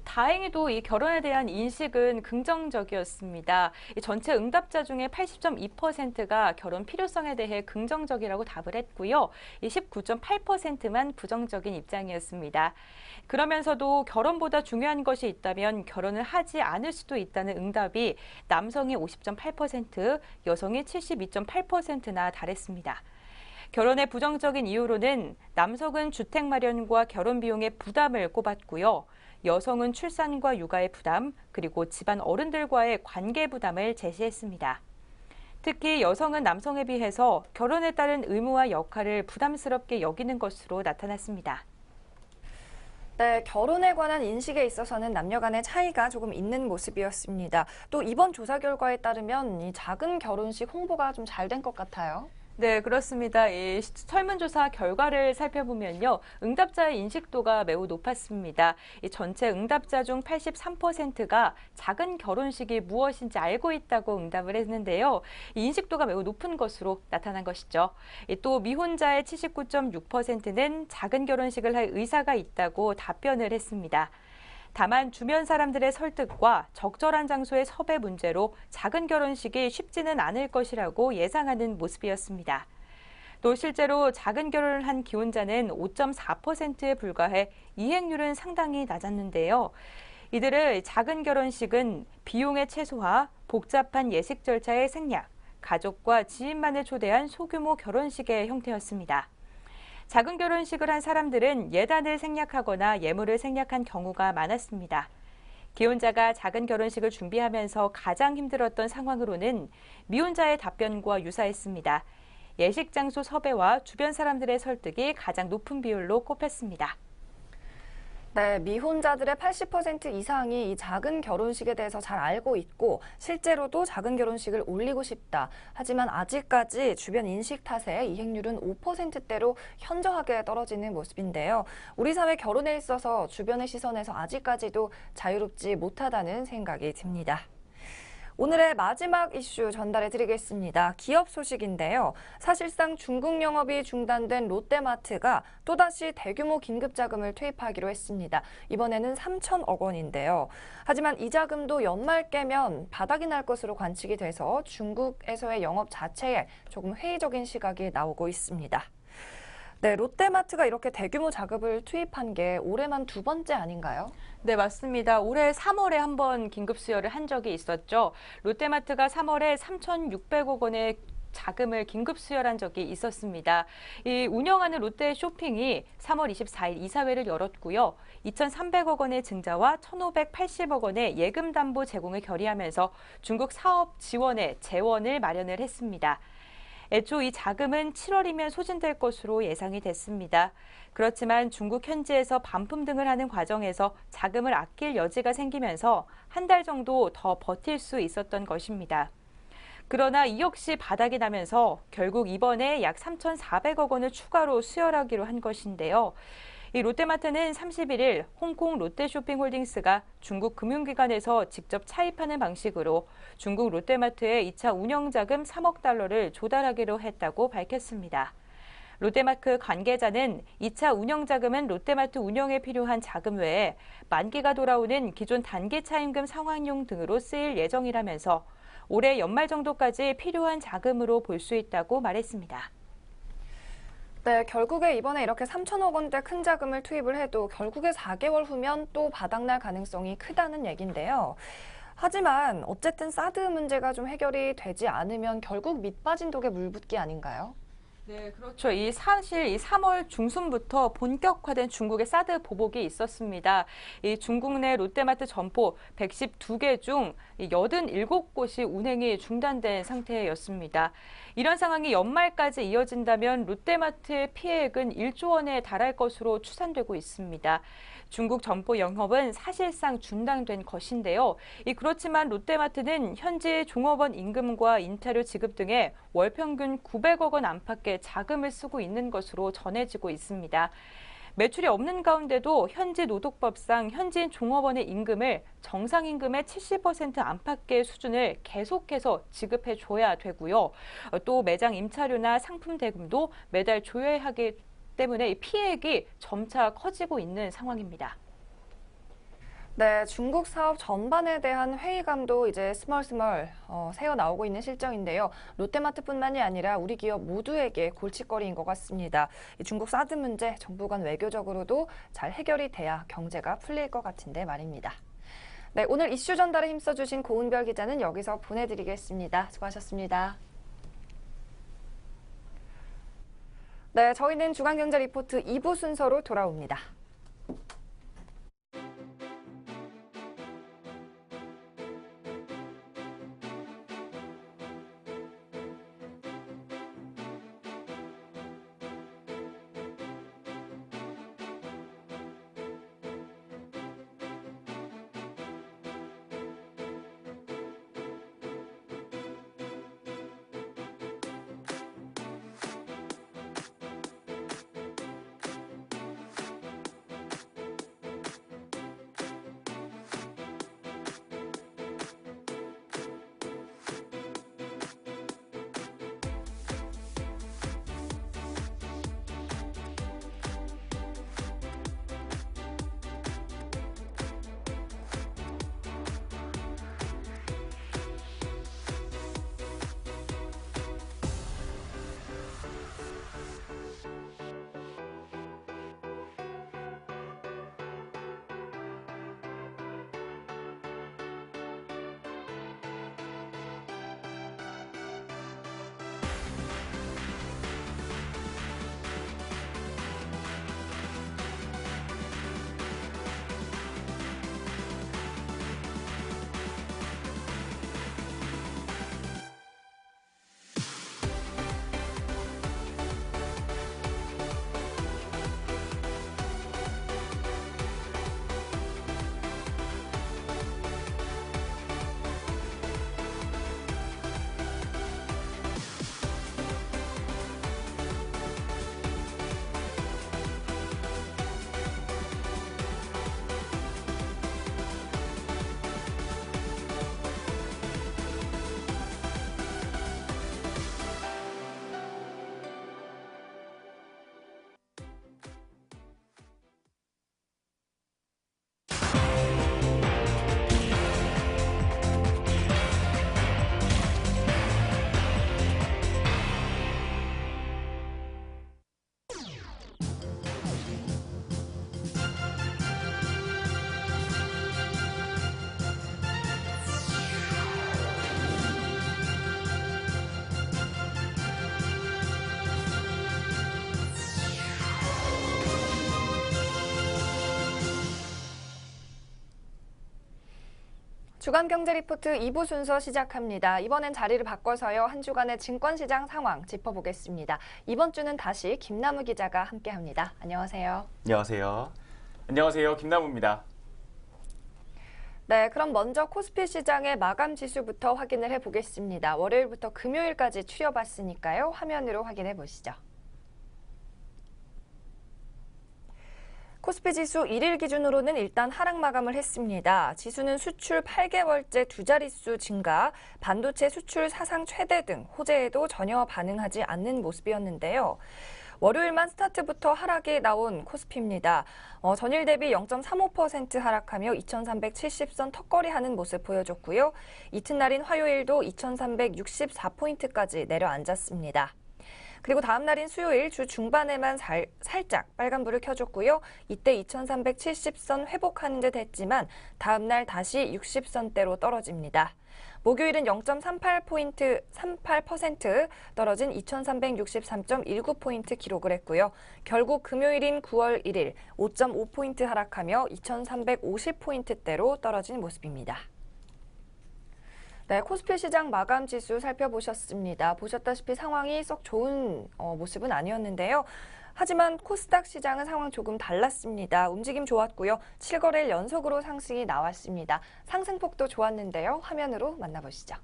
다행히도 이 결혼에 대한 인식은 긍정적이었습니다. 이 전체 응답자 중에 80.2%가 결혼 필요성에 대해 긍정적이라고 답을 했고요. 이 19.8%만 부정적인 입장이었습니다. 그러면서도 결혼보다 중요한 것이 있다면 결혼을 하지 않을 수도 있다는 응답이 남성이 50.8%, 여성이 72.8%나 달했습니다. 결혼의 부정적인 이유로는 남성은 주택 마련과 결혼 비용의 부담을 꼽았고요. 여성은 출산과 육아의 부담, 그리고 집안 어른들과의 관계 부담을 제시했습니다. 특히 여성은 남성에 비해서 결혼에 따른 의무와 역할을 부담스럽게 여기는 것으로 나타났습니다. 네, 결혼에 관한 인식에 있어서는 남녀 간의 차이가 조금 있는 모습이었습니다. 또 이번 조사 결과에 따르면 이 작은 결혼식 홍보가 좀 잘 된 것 같아요. 네, 그렇습니다. 이 설문조사 결과를 살펴보면요. 응답자의 인식도가 매우 높았습니다. 이 전체 응답자 중 83%가 작은 결혼식이 무엇인지 알고 있다고 응답을 했는데요. 이 인식도가 매우 높은 것으로 나타난 것이죠. 또 미혼자의 79.6%는 작은 결혼식을 할 의사가 있다고 답변을 했습니다. 다만 주변 사람들의 설득과 적절한 장소의 섭외 문제로 작은 결혼식이 쉽지는 않을 것이라고 예상하는 모습이었습니다. 또 실제로 작은 결혼을 한 기혼자는 5.4%에 불과해 이행률은 상당히 낮았는데요. 이들의 작은 결혼식은 비용의 최소화, 복잡한 예식 절차의 생략, 가족과 지인만을 초대한 소규모 결혼식의 형태였습니다. 작은 결혼식을 한 사람들은 예단을 생략하거나 예물을 생략한 경우가 많았습니다. 기혼자가 작은 결혼식을 준비하면서 가장 힘들었던 상황으로는 미혼자의 답변과 유사했습니다. 예식 장소 섭외와 주변 사람들의 설득이 가장 높은 비율로 꼽혔습니다. 네, 미혼자들의 80% 이상이 이 작은 결혼식에 대해서 잘 알고 있고 실제로도 작은 결혼식을 올리고 싶다. 하지만 아직까지 주변 인식 탓에 이행률은 5%대로 현저하게 떨어지는 모습인데요. 우리 사회 결혼에 있어서 주변의 시선에서 아직까지도 자유롭지 못하다는 생각이 듭니다. 오늘의 마지막 이슈 전달해 드리겠습니다. 기업 소식인데요. 사실상 중국 영업이 중단된 롯데마트가 또다시 대규모 긴급 자금을 투입하기로 했습니다. 이번에는 3천억 원인데요. 하지만 이 자금도 연말 깨면 바닥이 날 것으로 관측이 돼서 중국에서의 영업 자체에 조금 회의적인 시각이 나오고 있습니다. 네, 롯데마트가 이렇게 대규모 자금을 투입한 게 올해만 두 번째 아닌가요? 네, 맞습니다. 올해 3월에 한번 긴급 수혈을 한 적이 있었죠. 롯데마트가 3월에 3,600억 원의 자금을 긴급 수혈한 적이 있었습니다. 이 운영하는 롯데 쇼핑이 3월 24일 이사회를 열었고요. 2,300억 원의 증자와 1,580억 원의 예금 담보 제공을 결의하면서 중국 사업 지원에 재원을 마련을 했습니다. 애초 이 자금은 7월이면 소진될 것으로 예상이 됐습니다. 그렇지만 중국 현지에서 반품 등을 하는 과정에서 자금을 아낄 여지가 생기면서 한 달 정도 더 버틸 수 있었던 것입니다. 그러나 이 역시 바닥이 나면서 결국 이번에 약 3,400억 원을 추가로 수혈하기로 한 것인데요. 이 롯데마트는 31일 홍콩 롯데쇼핑홀딩스가 중국 금융기관에서 직접 차입하는 방식으로 중국 롯데마트의 2차 운영자금 3억 달러를 조달하기로 했다고 밝혔습니다. 롯데마트 관계자는 2차 운영자금은 롯데마트 운영에 필요한 자금 외에 만기가 돌아오는 기존 단기 차임금 상환용 등으로 쓰일 예정이라면서 올해 연말 정도까지 필요한 자금으로 볼 수 있다고 말했습니다. 네, 결국에 이번에 이렇게 3천억 원대 큰 자금을 투입을 해도 결국에 4개월 후면 또 바닥날 가능성이 크다는 얘긴데요. 하지만 어쨌든 사드 문제가 좀 해결이 되지 않으면 결국 밑빠진 독에 물 붓기 아닌가요? 네, 그렇죠. 사실 이 3월 중순부터 본격화된 중국의 사드 보복이 있었습니다. 이 중국 내 롯데마트 점포 112개 중 87곳이 운행이 중단된 상태였습니다. 이런 상황이 연말까지 이어진다면 롯데마트의 피해액은 1조 원에 달할 것으로 추산되고 있습니다. 중국 점포 영업은 사실상 중단된 것인데요. 그렇지만 롯데마트는 현지 종업원 임금과 인타료 지급 등에 월 평균 900억 원 안팎의 자금을 쓰고 있는 것으로 전해지고 있습니다. 매출이 없는 가운데도 현지 노동법상 현지인 종업원의 임금을 정상임금의 70% 안팎의 수준을 계속해서 지급해 줘야 되고요. 또 매장 임차료나 상품 대금도 매달 줘야 하기 때문에 피해액이 점차 커지고 있는 상황입니다. 네, 중국 사업 전반에 대한 회의감도 이제 스멀스멀 새어 나오고 있는 실정인데요. 롯데마트뿐만이 아니라 우리 기업 모두에게 골칫거리인 것 같습니다. 이 중국 사드 문제 정부 간 외교적으로도 잘 해결이 돼야 경제가 풀릴 것 같은데 말입니다. 네, 오늘 이슈 전달에 힘써주신 고은별 기자는 여기서 보내드리겠습니다. 수고하셨습니다. 네, 저희는 주간경제 리포트 2부 순서로 돌아옵니다. 주간 경제 리포트 2부 순서 시작합니다. 이번엔 자리를 바꿔서요. 한 주간의 증권시장 상황 짚어보겠습니다. 이번 주는 다시 김남우 기자가 함께합니다. 안녕하세요. 안녕하세요. 안녕하세요. 김남우입니다. 네, 그럼 먼저 코스피 시장의 마감 지수부터 확인을 해보겠습니다. 월요일부터 금요일까지 추려봤으니까요. 화면으로 확인해 보시죠. 코스피 지수 1일 기준으로는 일단 하락 마감을 했습니다. 지수는 수출 8개월째 두 자릿수 증가, 반도체 수출 사상 최대 등 호재에도 전혀 반응하지 않는 모습이었는데요. 월요일만 스타트부터 하락이 나온 코스피입니다. 전일 대비 0.35% 하락하며 2370선 턱걸이하는 모습 보여줬고요. 이튿날인 화요일도 2364포인트까지 내려앉았습니다. 그리고 다음 날인 수요일 주 중반에만 살짝 빨간불을 켜줬고요. 이때 2370선 회복하는 듯 했지만 다음 날 다시 60선대로 떨어집니다. 목요일은 0.38% 떨어진 2363.19포인트 기록을 했고요. 결국 금요일인 9월 1일 5.5포인트 하락하며 2350포인트대로 떨어진 모습입니다. 네, 코스피 시장 마감 지수 살펴보셨습니다. 보셨다시피 상황이 썩 좋은 모습은 아니었는데요. 하지만 코스닥 시장은 상황 조금 달랐습니다. 움직임 좋았고요. 7거래일 연속으로 상승이 나왔습니다. 상승폭도 좋았는데요. 화면으로 만나보시죠.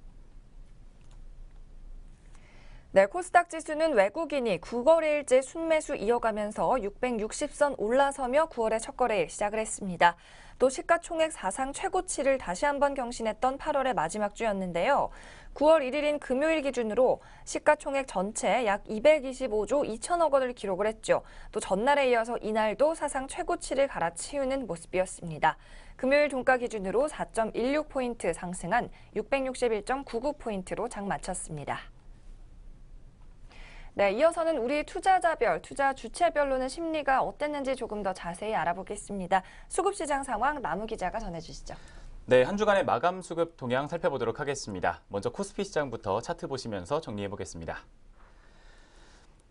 네, 코스닥 지수는 외국인이 9거래일째 순매수 이어가면서 660선 올라서며 9월의 첫 거래일 시작을 했습니다. 또 시가총액 사상 최고치를 다시 한번 경신했던 8월의 마지막 주였는데요. 9월 1일인 금요일 기준으로 시가총액 전체 약 225조 2천억 원을 기록을 했죠. 또 전날에 이어서 이날도 사상 최고치를 갈아치우는 모습이었습니다. 금요일 종가 기준으로 4.16포인트 상승한 661.99포인트로 장 마쳤습니다. 네, 이어서는 우리 투자자별, 투자 주체별로는 심리가 어땠는지 조금 더 자세히 알아보겠습니다. 수급시장 상황 남우 기자가 전해주시죠. 네, 한 주간의 마감 수급 동향 살펴보도록 하겠습니다. 먼저 코스피 시장부터 차트 보시면서 정리해보겠습니다.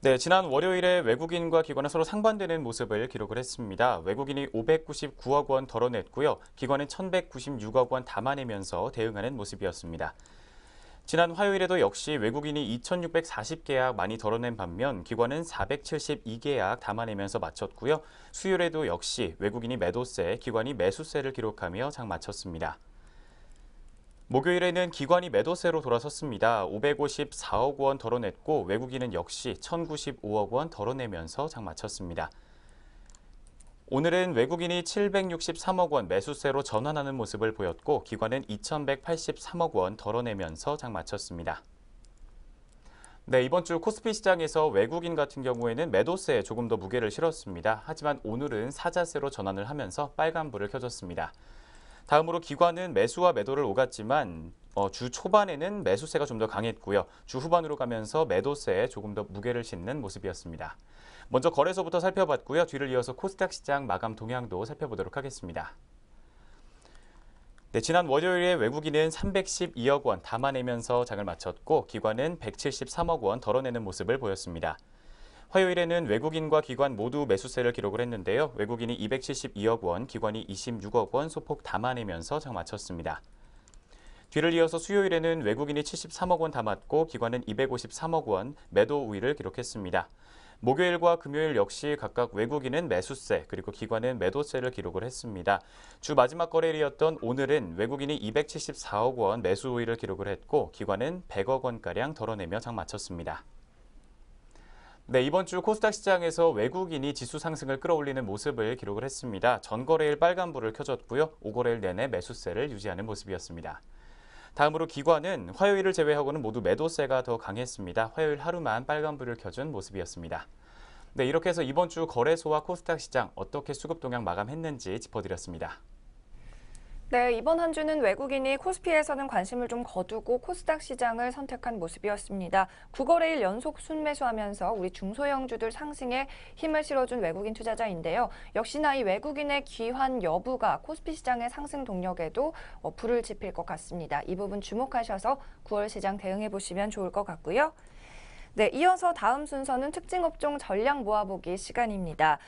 네, 지난 월요일에 외국인과 기관은 서로 상반되는 모습을 기록을 했습니다. 외국인이 599억 원 덜어냈고요. 기관은 1196억 원 담아내면서 대응하는 모습이었습니다. 지난 화요일에도 역시 외국인이 2640계약 많이 덜어낸 반면 기관은 472계약 담아내면서 마쳤고요. 수요일에도 역시 외국인이 매도세, 기관이 매수세를 기록하며 장 마쳤습니다. 목요일에는 기관이 매도세로 돌아섰습니다. 554억 원 덜어냈고 외국인은 역시 1095억 원 덜어내면서 장 마쳤습니다. 오늘은 외국인이 763억 원 매수세로 전환하는 모습을 보였고 기관은 2183억 원 덜어내면서 장 마쳤습니다. 네, 이번 주 코스피 시장에서 외국인 같은 경우에는 매도세에 조금 더 무게를 실었습니다. 하지만 오늘은 사자세로 전환을 하면서 빨간불을 켜줬습니다. 다음으로 기관은 매수와 매도를 오갔지만 주 초반에는 매수세가 좀 더 강했고요. 주 후반으로 가면서 매도세에 조금 더 무게를 싣는 모습이었습니다. 먼저 거래소부터 살펴봤고요. 뒤를 이어서 코스닥 시장 마감 동향도 살펴보도록 하겠습니다. 네, 지난 월요일에 외국인은 312억 원 담아내면서 장을 마쳤고 기관은 173억 원 덜어내는 모습을 보였습니다. 화요일에는 외국인과 기관 모두 매수세를 기록을 했는데요. 외국인이 272억 원, 기관이 26억 원 소폭 담아내면서 장 마쳤습니다. 뒤를 이어서 수요일에는 외국인이 73억 원 담았고 기관은 253억 원 매도 우위를 기록했습니다. 목요일과 금요일 역시 각각 외국인은 매수세 그리고 기관은 매도세를 기록을 했습니다. 주 마지막 거래일이었던 오늘은 외국인이 274억 원 매수 우위를 기록을 했고 기관은 100억 원가량 덜어내며 장 마쳤습니다. 네, 이번 주 코스닥 시장에서 외국인이 지수 상승을 끌어올리는 모습을 기록을 했습니다. 전거래일 빨간불을 켜줬고요. 5거래일 내내 매수세를 유지하는 모습이었습니다. 다음으로 기관은 화요일을 제외하고는 모두 매도세가 더 강했습니다. 화요일 하루만 빨간불을 켜준 모습이었습니다. 네, 이렇게 해서 이번 주 거래소와 코스닥 시장 어떻게 수급 동향 마감했는지 짚어드렸습니다. 네, 이번 한 주는 외국인이 코스피에서는 관심을 좀 거두고 코스닥 시장을 선택한 모습이었습니다. 9거래일 연속 순매수하면서 우리 중소형주들 상승에 힘을 실어준 외국인 투자자인데요. 역시나 이 외국인의 귀환 여부가 코스피 시장의 상승 동력에도 불을 지필 것 같습니다. 이 부분 주목하셔서 9월 시장 대응해 보시면 좋을 것 같고요. 네, 이어서 다음 순서는 특징 업종 전략 모아보기 시간입니다.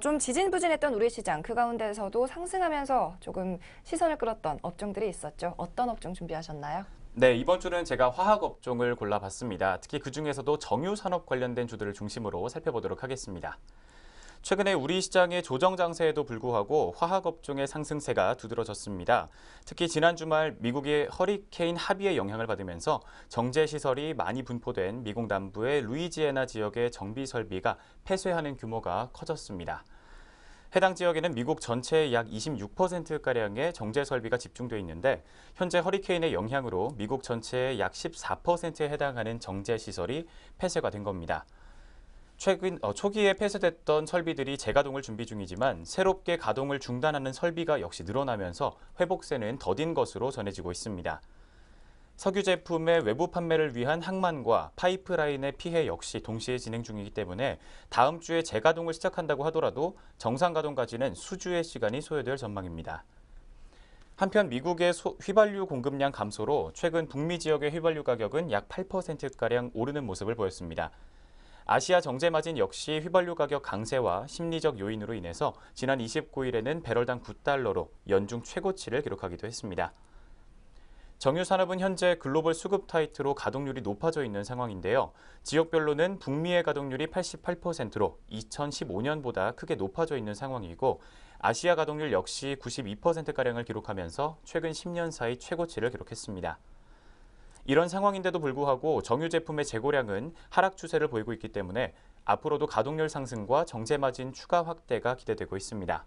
좀 지진부진했던 우리 시장, 그 가운데서도 상승하면서 조금 시선을 끌었던 업종들이 있었죠. 어떤 업종 준비하셨나요? 네, 이번 주는 제가 화학 업종을 골라봤습니다. 특히 그중에서도 정유산업 관련된 주들을 중심으로 살펴보도록 하겠습니다. 최근에 우리 시장의 조정 장세에도 불구하고 화학 업종의 상승세가 두드러졌습니다. 특히 지난 주말 미국의 허리케인 하비의 영향을 받으면서 정제 시설이 많이 분포된 미국 남부의 루이지애나 지역의 정비 설비가 폐쇄하는 규모가 커졌습니다. 해당 지역에는 미국 전체의 약 26%가량의 정제 설비가 집중돼 있는데 현재 허리케인의 영향으로 미국 전체의 약 14%에 해당하는 정제 시설이 폐쇄가 된 겁니다. 초기에 폐쇄됐던 설비들이 재가동을 준비 중이지만 새롭게 가동을 중단하는 설비가 역시 늘어나면서 회복세는 더딘 것으로 전해지고 있습니다. 석유 제품의 외부 판매를 위한 항만과 파이프라인의 피해 역시 동시에 진행 중이기 때문에 다음 주에 재가동을 시작한다고 하더라도 정상 가동까지는 수주의 시간이 소요될 전망입니다. 한편 미국의 휘발유 공급량 감소로 최근 북미 지역의 휘발유 가격은 약 8%가량 오르는 모습을 보였습니다. 아시아 정제 마진 역시 휘발유 가격 강세와 심리적 요인으로 인해서 지난 29일에는 배럴당 9달러로 연중 최고치를 기록하기도 했습니다. 정유산업은 현재 글로벌 수급 타이트로 가동률이 높아져 있는 상황인데요. 지역별로는 북미의 가동률이 88%로 2015년보다 크게 높아져 있는 상황이고 아시아 가동률 역시 92%가량을 기록하면서 최근 10년 사이 최고치를 기록했습니다. 이런 상황인데도 불구하고 정유 제품의 재고량은 하락 추세를 보이고 있기 때문에 앞으로도 가동률 상승과 정제 마진 추가 확대가 기대되고 있습니다.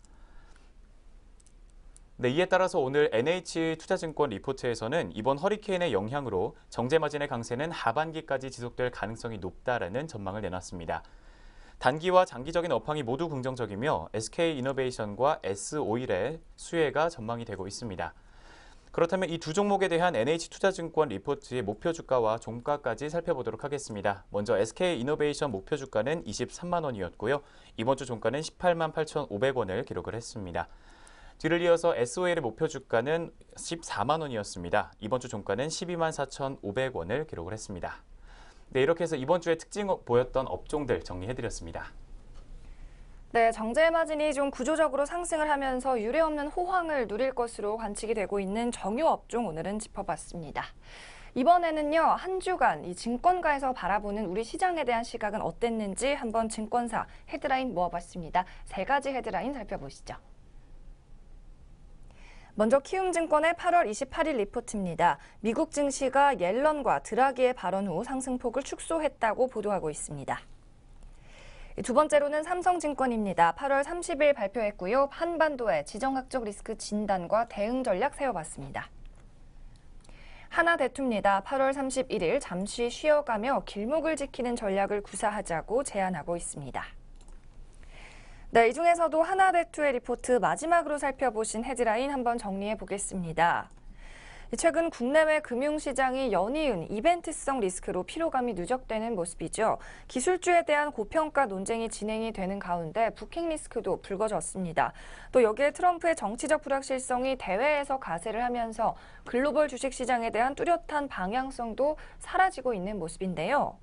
네, 이에 따라서 오늘 NH투자증권 리포트에서는 이번 허리케인의 영향으로 정제 마진의 강세는 하반기까지 지속될 가능성이 높다라는 전망을 내놨습니다. 단기와 장기적인 업황이 모두 긍정적이며 SK이노베이션과 S오일의 수혜가 전망이 되고 있습니다. 그렇다면 이 두 종목에 대한 NH투자증권 리포트의 목표 주가와 종가까지 살펴보도록 하겠습니다. 먼저 SK이노베이션 목표 주가는 23만 원이었고요. 이번 주 종가는 18만 8,500원을 기록을 했습니다. 뒤를 이어서 S오일의 목표 주가는 14만 원이었습니다. 이번 주 종가는 12만 4,500원을 기록을 했습니다. 네, 이렇게 해서 이번 주에 특징 보였던 업종들 정리해드렸습니다. 네, 정제 마진이 좀 구조적으로 상승을 하면서 유례없는 호황을 누릴 것으로 관측이 되고 있는 정유 업종 오늘은 짚어봤습니다. 이번에는요, 한 주간 이 증권가에서 바라보는 우리 시장에 대한 시각은 어땠는지 한번 증권사 헤드라인 모아봤습니다. 세 가지 헤드라인 살펴보시죠. 먼저 키움증권의 8월 28일 리포트입니다. 미국 증시가 옐런과 드라기의 발언 후 상승폭을 축소했다고 보도하고 있습니다. 두 번째로는 삼성증권입니다. 8월 30일 발표했고요. 한반도의 지정학적 리스크 진단과 대응 전략 세워봤습니다. 하나대투입니다. 8월 31일 잠시 쉬어가며 길목을 지키는 전략을 구사하자고 제안하고 있습니다. 네, 이 중에서도 하나대투의 리포트 마지막으로 살펴보신 헤드라인 한번 정리해 보겠습니다. 최근 국내외 금융시장이 연이은 이벤트성 리스크로 피로감이 누적되는 모습이죠. 기술주에 대한 고평가 논쟁이 진행이 되는 가운데 북핵 리스크도 불거졌습니다. 또 여기에 트럼프의 정치적 불확실성이 대외에서 가세를 하면서 글로벌 주식시장에 대한 뚜렷한 방향성도 사라지고 있는 모습인데요.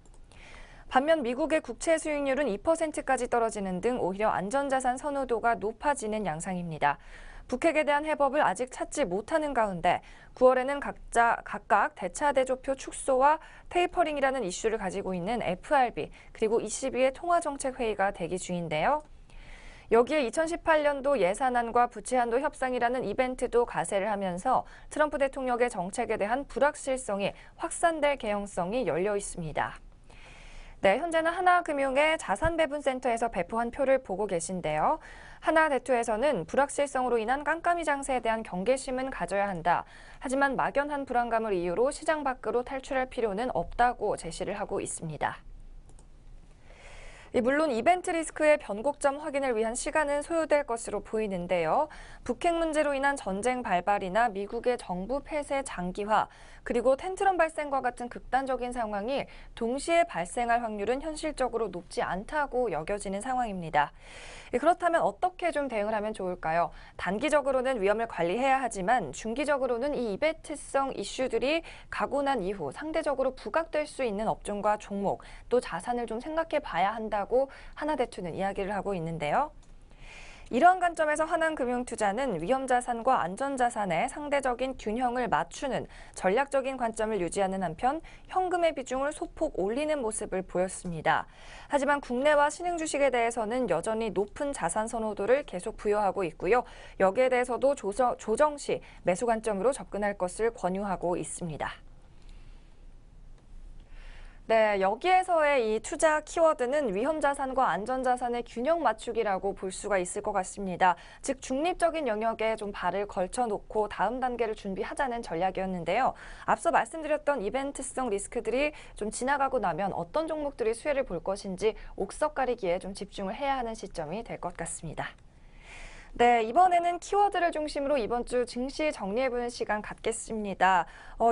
반면 미국의 국채 수익률은 2%까지 떨어지는 등 오히려 안전자산 선호도가 높아지는 양상입니다. 북핵에 대한 해법을 아직 찾지 못하는 가운데 9월에는 각각 대차 대조표 축소와 테이퍼링이라는 이슈를 가지고 있는 FRB 그리고 ECB의 통화정책회의가 대기 중인데요. 여기에 2018년도 예산안과 부채한도 협상이라는 이벤트도 가세를 하면서 트럼프 대통령의 정책에 대한 불확실성이 확산될 개연성이 열려 있습니다. 네, 현재는 하나금융의 자산배분센터에서 배포한 표를 보고 계신데요. 하나대투에서는 불확실성으로 인한 깜깜이 장세에 대한 경계심은 가져야 한다. 하지만 막연한 불안감을 이유로 시장 밖으로 탈출할 필요는 없다고 제시를 하고 있습니다. 물론 이벤트 리스크의 변곡점 확인을 위한 시간은 소요될 것으로 보이는데요. 북핵 문제로 인한 전쟁 발발이나 미국의 정부 폐쇄 장기화, 그리고 텐트럼 발생과 같은 극단적인 상황이 동시에 발생할 확률은 현실적으로 높지 않다고 여겨지는 상황입니다. 그렇다면 어떻게 좀 대응을 하면 좋을까요? 단기적으로는 위험을 관리해야 하지만 중기적으로는 이 이벤트성 이슈들이 가고 난 이후 상대적으로 부각될 수 있는 업종과 종목, 또 자산을 좀 생각해 봐야 한다고 하나대투는 이야기를 하고 있는데요. 이러한 관점에서 하나금융투자는 위험자산과 안전자산의 상대적인 균형을 맞추는 전략적인 관점을 유지하는 한편 현금의 비중을 소폭 올리는 모습을 보였습니다. 하지만 국내와 신흥 주식에 대해서는 여전히 높은 자산 선호도를 계속 부여하고 있고요. 여기에 대해서도 조정 시 매수 관점으로 접근할 것을 권유하고 있습니다. 네, 여기에서의 이 투자 키워드는 위험자산과 안전자산의 균형 맞추기라고 볼 수가 있을 것 같습니다. 즉, 중립적인 영역에 좀 발을 걸쳐놓고 다음 단계를 준비하자는 전략이었는데요. 앞서 말씀드렸던 이벤트성 리스크들이 좀 지나가고 나면 어떤 종목들이 수혜를 볼 것인지 옥석 가리기에 좀 집중을 해야 하는 시점이 될 것 같습니다. 네, 이번에는 키워드를 중심으로 이번 주 증시 정리해보는 시간 갖겠습니다.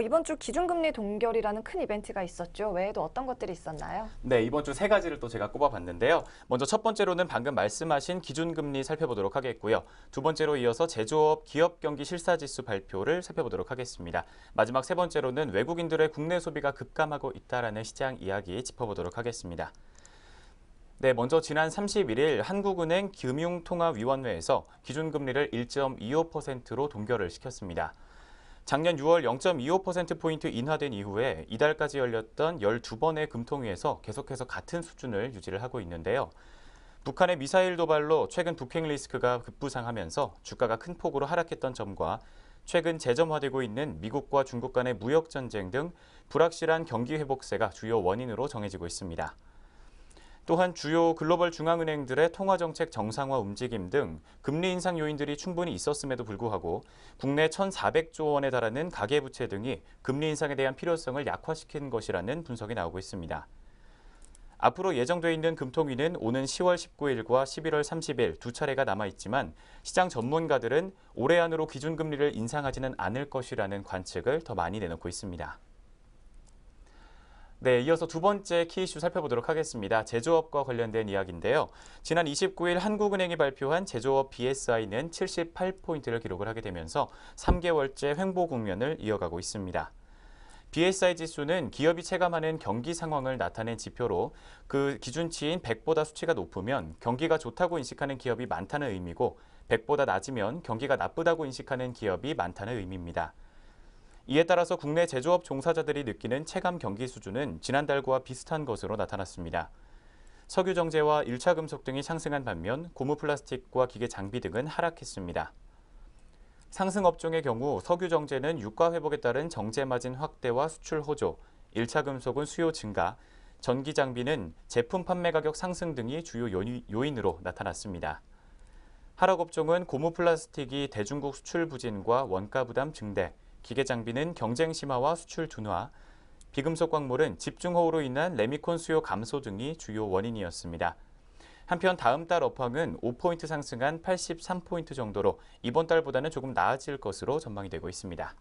이번 주 기준금리 동결이라는 큰 이벤트가 있었죠. 외에도 어떤 것들이 있었나요? 네, 이번 주 세 가지를 또 제가 꼽아봤는데요. 먼저 첫 번째로는 방금 말씀하신 기준금리 살펴보도록 하겠고요. 두 번째로 이어서 제조업 기업 경기 실사지수 발표를 살펴보도록 하겠습니다. 마지막 세 번째로는 외국인들의 국내 소비가 급감하고 있다라는 시장 이야기 짚어보도록 하겠습니다. 네, 먼저 지난 31일 한국은행 금융통화위원회에서 기준금리를 1.25%로 동결을 시켰습니다. 작년 6월 0.25%포인트 인하된 이후에 이달까지 열렸던 12번의 금통위에서 계속해서 같은 수준을 유지를 하고 있는데요. 북한의 미사일 도발로 최근 북핵 리스크가 급부상하면서 주가가 큰 폭으로 하락했던 점과 최근 재점화되고 있는 미국과 중국 간의 무역 전쟁 등 불확실한 경기 회복세가 주요 원인으로 정해지고 있습니다. 또한 주요 글로벌 중앙은행들의 통화정책 정상화 움직임 등 금리 인상 요인들이 충분히 있었음에도 불구하고 국내 1,400조 원에 달하는 가계부채 등이 금리 인상에 대한 필요성을 약화시킨 것이라는 분석이 나오고 있습니다. 앞으로 예정돼 있는 금통위는 오는 10월 19일과 11월 30일 두 차례가 남아있지만 시장 전문가들은 올해 안으로 기준금리를 인상하지는 않을 것이라는 관측을 더 많이 내놓고 있습니다. 네, 이어서 두 번째 키 이슈 살펴보도록 하겠습니다. 제조업과 관련된 이야기인데요. 지난 29일 한국은행이 발표한 제조업 BSI는 78포인트를 기록을 하게 되면서 3개월째 횡보 국면을 이어가고 있습니다. BSI 지수는 기업이 체감하는 경기 상황을 나타낸 지표로 그 기준치인 100보다 수치가 높으면 경기가 좋다고 인식하는 기업이 많다는 의미고 100보다 낮으면 경기가 나쁘다고 인식하는 기업이 많다는 의미입니다. 이에 따라서 국내 제조업 종사자들이 느끼는 체감 경기 수준은 지난달과 비슷한 것으로 나타났습니다. 석유 정제와 1차 금속 등이 상승한 반면 고무 플라스틱과 기계 장비 등은 하락했습니다. 상승 업종의 경우 석유 정제는 유가 회복에 따른 정제 마진 확대와 수출 호조, 1차 금속은 수요 증가, 전기 장비는 제품 판매 가격 상승 등이 주요 요인으로 나타났습니다. 하락 업종은 고무 플라스틱이 대중국 수출 부진과 원가 부담 증대, 기계 장비는 경쟁 심화와 수출 둔화, 비금속 광물은 집중호우로 인한 레미콘 수요 감소 등이 주요 원인이었습니다. 한편 다음 달 업황은 5포인트 상승한 83포인트 정도로 이번 달보다는 조금 나아질 것으로 전망이 되고 있습니다.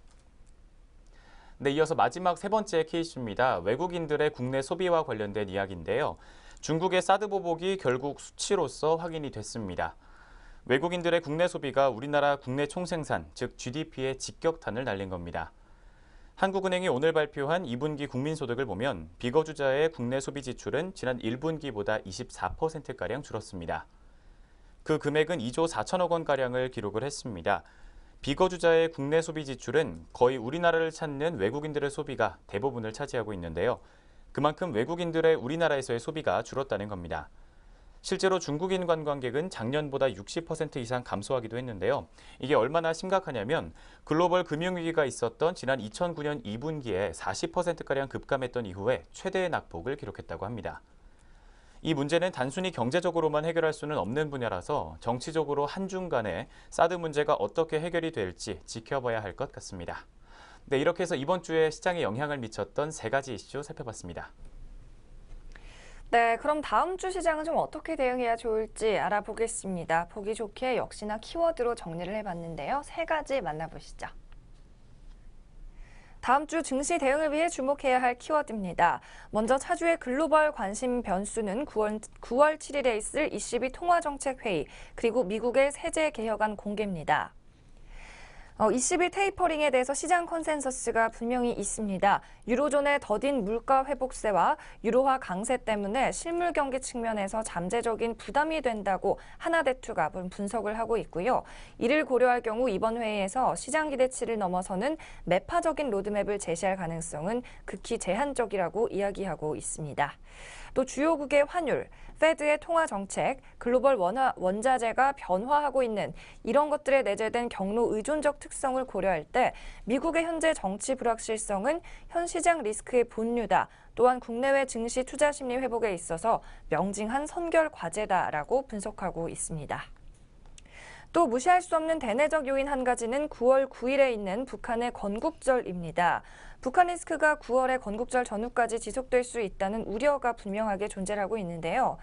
네, 이어서 마지막 세 번째 케이스입니다. 외국인들의 국내 소비와 관련된 이야기인데요. 중국의 사드 보복이 결국 수치로서 확인이 됐습니다. 외국인들의 국내 소비가 우리나라 국내 총생산, 즉 GDP에 직격탄을 날린 겁니다. 한국은행이 오늘 발표한 2분기 국민소득을 보면 비거주자의 국내 소비 지출은 지난 1분기보다 24%가량 줄었습니다. 그 금액은 2조 4천억 원가량을 기록을 했습니다. 비거주자의 국내 소비 지출은 거의 우리나라를 찾는 외국인들의 소비가 대부분을 차지하고 있는데요. 그만큼 외국인들의 우리나라에서의 소비가 줄었다는 겁니다. 실제로 중국인 관광객은 작년보다 60% 이상 감소하기도 했는데요. 이게 얼마나 심각하냐면 글로벌 금융위기가 있었던 지난 2009년 2분기에 40%가량 급감했던 이후에 최대의 낙폭을 기록했다고 합니다. 이 문제는 단순히 경제적으로만 해결할 수는 없는 분야라서 정치적으로 한중 간에 사드 문제가 어떻게 해결이 될지 지켜봐야 할 것 같습니다. 네, 이렇게 해서 이번 주에 시장에 영향을 미쳤던 세 가지 이슈 살펴봤습니다. 네, 그럼 다음 주 시장은 좀 어떻게 대응해야 좋을지 알아보겠습니다. 보기 좋게 역시나 키워드로 정리를 해봤는데요. 세 가지 만나보시죠. 다음 주 증시 대응을 위해 주목해야 할 키워드입니다. 먼저 차주의 글로벌 관심 변수는 9월 7일에 있을 ECB 통화정책회의, 그리고 미국의 세제 개혁안 공개입니다. ECB 테이퍼링에 대해서 시장 컨센서스가 분명히 있습니다. 유로존의 더딘 물가 회복세와 유로화 강세 때문에 실물 경기 측면에서 잠재적인 부담이 된다고 하나대투가 분석을 하고 있고요. 이를 고려할 경우 이번 회의에서 시장 기대치를 넘어서는 매파적인 로드맵을 제시할 가능성은 극히 제한적이라고 이야기하고 있습니다. 또 주요국의 환율, 페드의 통화 정책, 글로벌 원자재가 변화하고 있는 이런 것들에 내재된 경로 의존적 특성을 고려할 때 미국의 현재 정치 불확실성은 현 시장 리스크의 본류다. 또한 국내외 증시 투자 심리 회복에 있어서 명징한 선결 과제다라고 분석하고 있습니다. 또 무시할 수 없는 대내적 요인 한 가지는 9월 9일에 있는 북한의 건국절입니다. 북한 리스크가 9월의 건국절 전후까지 지속될 수 있다는 우려가 분명하게 존재하고 있는데요.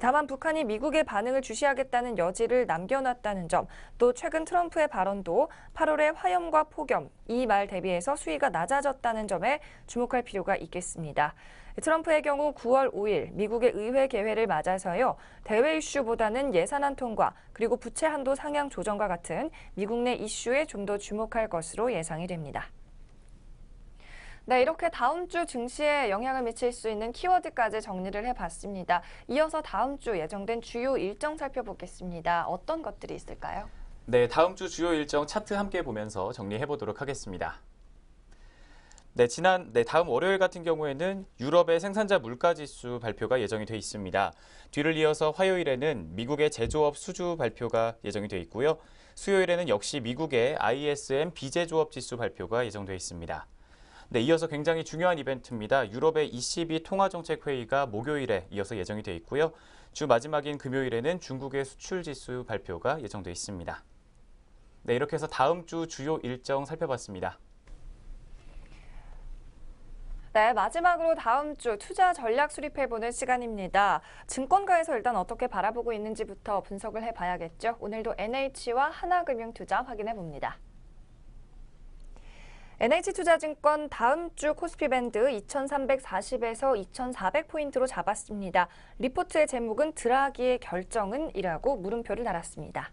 다만 북한이 미국의 반응을 주시하겠다는 여지를 남겨놨다는 점, 또 최근 트럼프의 발언도 8월의 화염과 폭염, 이 말 대비해서 수위가 낮아졌다는 점에 주목할 필요가 있겠습니다. 트럼프의 경우 9월 5일 미국의 의회 개회를 맞아서요. 대외 이슈보다는 예산안 통과 그리고 부채 한도 상향 조정과 같은 미국 내 이슈에 좀 더 주목할 것으로 예상이 됩니다. 네, 이렇게 다음 주 증시에 영향을 미칠 수 있는 키워드까지 정리를 해봤습니다. 이어서 다음 주 예정된 주요 일정 살펴보겠습니다. 어떤 것들이 있을까요? 네, 다음 주 주요 일정 차트 함께 보면서 정리해 보도록 하겠습니다. 다음 월요일 같은 경우에는 유럽의 생산자 물가지수 발표가 예정이 돼 있습니다. 뒤를 이어서 화요일에는 미국의 제조업 수주 발표가 예정이 돼 있고요. 수요일에는 역시 미국의 ISM 비제조업 지수 발표가 예정돼 있습니다. 네, 이어서 굉장히 중요한 이벤트입니다. 유럽의 ECB 통화정책회의가 목요일에 이어서 예정이 돼 있고요. 주 마지막인 금요일에는 중국의 수출지수 발표가 예정돼 있습니다. 네, 이렇게 해서 다음 주 주요 일정 살펴봤습니다. 네, 마지막으로 다음 주 투자 전략 수립해보는 시간입니다. 증권가에서 일단 어떻게 바라보고 있는지부터 분석을 해봐야겠죠. 오늘도 NH와 하나금융투자 확인해봅니다. NH투자증권 다음 주 코스피 밴드 2340에서 2400포인트로 잡았습니다. 리포트의 제목은 드라기의 결정은 이라고 물음표를 달았습니다.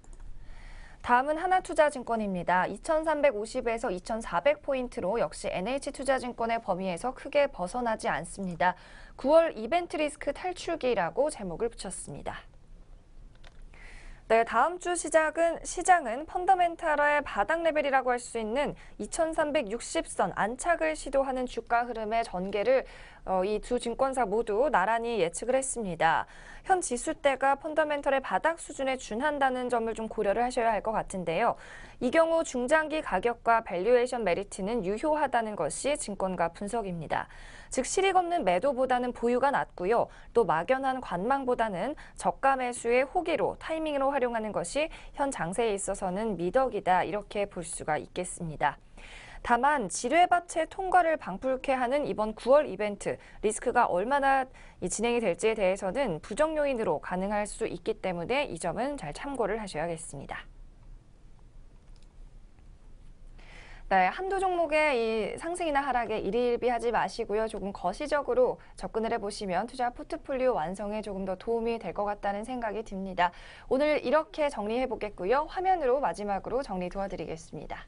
다음은 하나투자증권입니다. 2350에서 2400포인트로 역시 NH투자증권의 범위에서 크게 벗어나지 않습니다. 9월 이벤트 리스크 탈출기라고 제목을 붙였습니다. 네, 다음 주 시장은 펀더멘탈의 바닥 레벨이라고 할 수 있는 2360선 안착을 시도하는 주가 흐름의 전개를 이 두 증권사 모두 나란히 예측을 했습니다. 현 지수대가 펀더멘털의 바닥 수준에 준한다는 점을 좀 고려를 하셔야 할 것 같은데요. 이 경우 중장기 가격과 밸류에이션 메리트는 유효하다는 것이 증권가 분석입니다. 즉 실익 없는 매도보다는 보유가 낫고요. 또 막연한 관망보다는 저가 매수의 호기로 타이밍으로 활용하는 것이 현 장세에 있어서는 미덕이다 이렇게 볼 수가 있겠습니다. 다만 지뢰밭의 통과를 방불케 하는 이번 9월 이벤트 리스크가 얼마나 진행이 될지에 대해서는 부정 요인으로 가능할 수 있기 때문에 이 점은 잘 참고를 하셔야겠습니다. 네, 한두 종목의 이 상승이나 하락에 일희일비하지 마시고요. 조금 거시적으로 접근을 해보시면 투자 포트폴리오 완성에 조금 더 도움이 될 것 같다는 생각이 듭니다. 오늘 이렇게 정리해보겠고요. 화면으로 마지막으로 정리 도와드리겠습니다.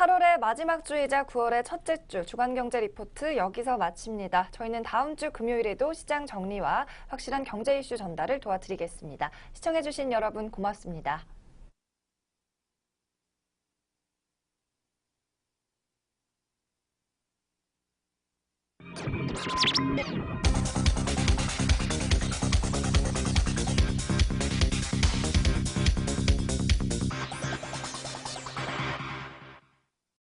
8월의 마지막 주이자 9월의 첫째 주 주간경제 리포트 여기서 마칩니다. 저희는 다음 주 금요일에도 시장 정리와 확실한 경제 이슈 전달을 도와드리겠습니다. 시청해주신 여러분 고맙습니다.